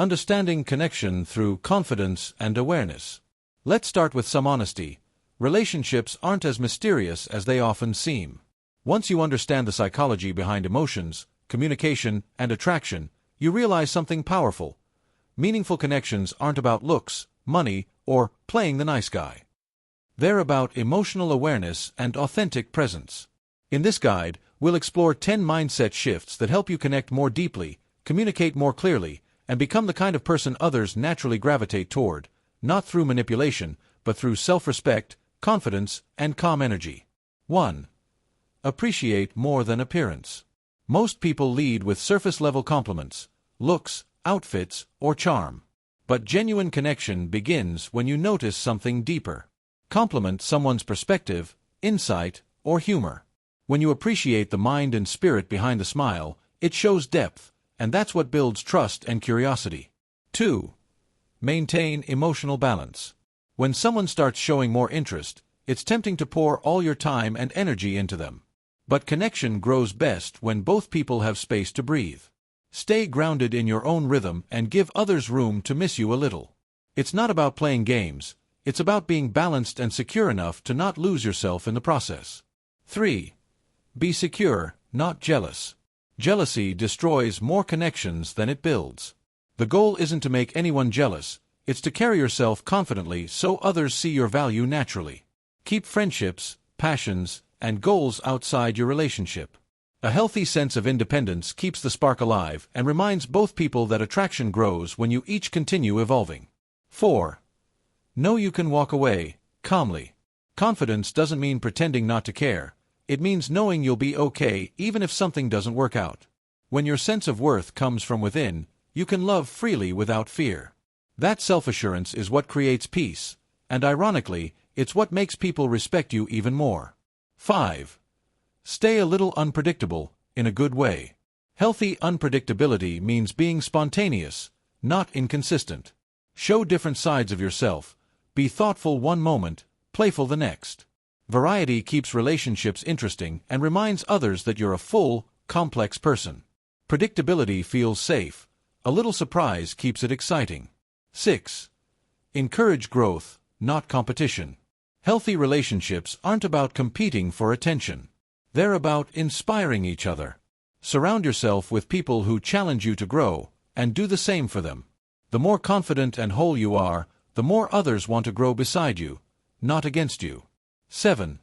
Understanding connection through confidence and awareness. Let's start with some honesty. Relationships aren't as mysterious as they often seem. Once you understand the psychology behind emotions, communication, and attraction, you realize something powerful. Meaningful connections aren't about looks, money, or playing the nice guy. They're about emotional awareness and authentic presence. In this guide, we'll explore 10 mindset shifts that help you connect more deeply, communicate more clearly, and become the kind of person others naturally gravitate toward, not through manipulation, but through self-respect, confidence, and calm energy. 1. Appreciate more than appearance. Most people lead with surface-level compliments, looks, outfits, or charm. But genuine connection begins when you notice something deeper. Compliment someone's perspective, insight, or humor. When you appreciate the mind and spirit behind the smile, it shows depth, and that's what builds trust and curiosity. 2. Maintain emotional balance. When someone starts showing more interest, it's tempting to pour all your time and energy into them. But connection grows best when both people have space to breathe. Stay grounded in your own rhythm and give others room to miss you a little. It's not about playing games, it's about being balanced and secure enough to not lose yourself in the process. 3. Be secure, not jealous. Jealousy destroys more connections than it builds. The goal isn't to make anyone jealous, it's to carry yourself confidently so others see your value naturally. Keep friendships, passions, and goals outside your relationship. A healthy sense of independence keeps the spark alive and reminds both people that attraction grows when you each continue evolving. 4. Know you can walk away, calmly. Confidence doesn't mean pretending not to care. It means knowing you'll be okay even if something doesn't work out. When your sense of worth comes from within, you can love freely without fear. That self-assurance is what creates peace, and ironically, it's what makes people respect you even more. 5. Stay a little unpredictable, in a good way. Healthy unpredictability means being spontaneous, not inconsistent. Show different sides of yourself. Be thoughtful one moment, playful the next. Variety keeps relationships interesting and reminds others that you're a full, complex person. Predictability feels safe. A little surprise keeps it exciting. 6. Encourage growth, not competition. Healthy relationships aren't about competing for attention. They're about inspiring each other. Surround yourself with people who challenge you to grow, and do the same for them. The more confident and whole you are, the more others want to grow beside you, not against you. 7.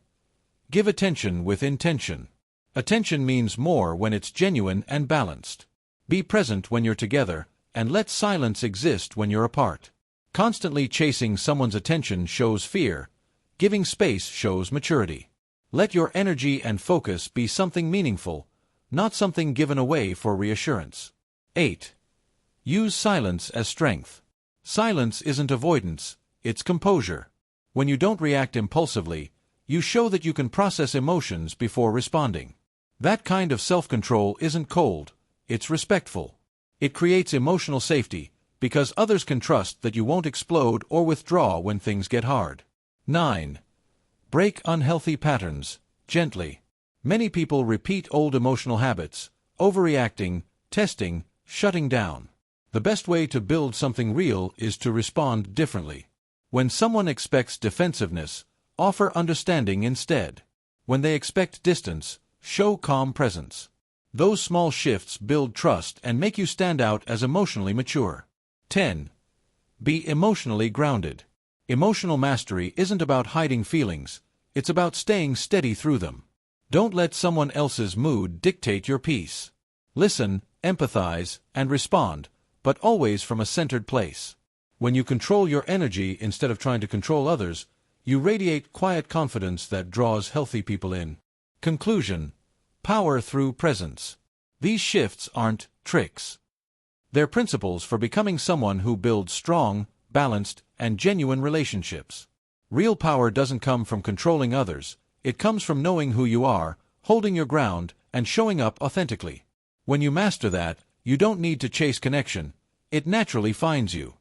Give attention with intention. Attention means more when it's genuine and balanced. Be present when you're together, and let silence exist when you're apart. Constantly chasing someone's attention shows fear. Giving space shows maturity. Let your energy and focus be something meaningful, not something given away for reassurance. 8. Use silence as strength. Silence isn't avoidance, it's composure. When you don't react impulsively, you show that you can process emotions before responding. That kind of self-control isn't cold, it's respectful. It creates emotional safety, because others can trust that you won't explode or withdraw when things get hard. 9. Break unhealthy patterns, gently. Many people repeat old emotional habits, overreacting, testing, shutting down. The best way to build something real is to respond differently. When someone expects defensiveness, offer understanding instead. When they expect distance, show calm presence. Those small shifts build trust and make you stand out as emotionally mature. 10. Be emotionally grounded. Emotional mastery isn't about hiding feelings, it's about staying steady through them. Don't let someone else's mood dictate your peace. Listen, empathize, and respond, but always from a centered place. When you control your energy instead of trying to control others, you radiate quiet confidence that draws healthy people in. Conclusion: power through presence. These shifts aren't tricks. They're principles for becoming someone who builds strong, balanced, and genuine relationships. Real power doesn't come from controlling others, it comes from knowing who you are, holding your ground, and showing up authentically. When you master that, you don't need to chase connection, it naturally finds you.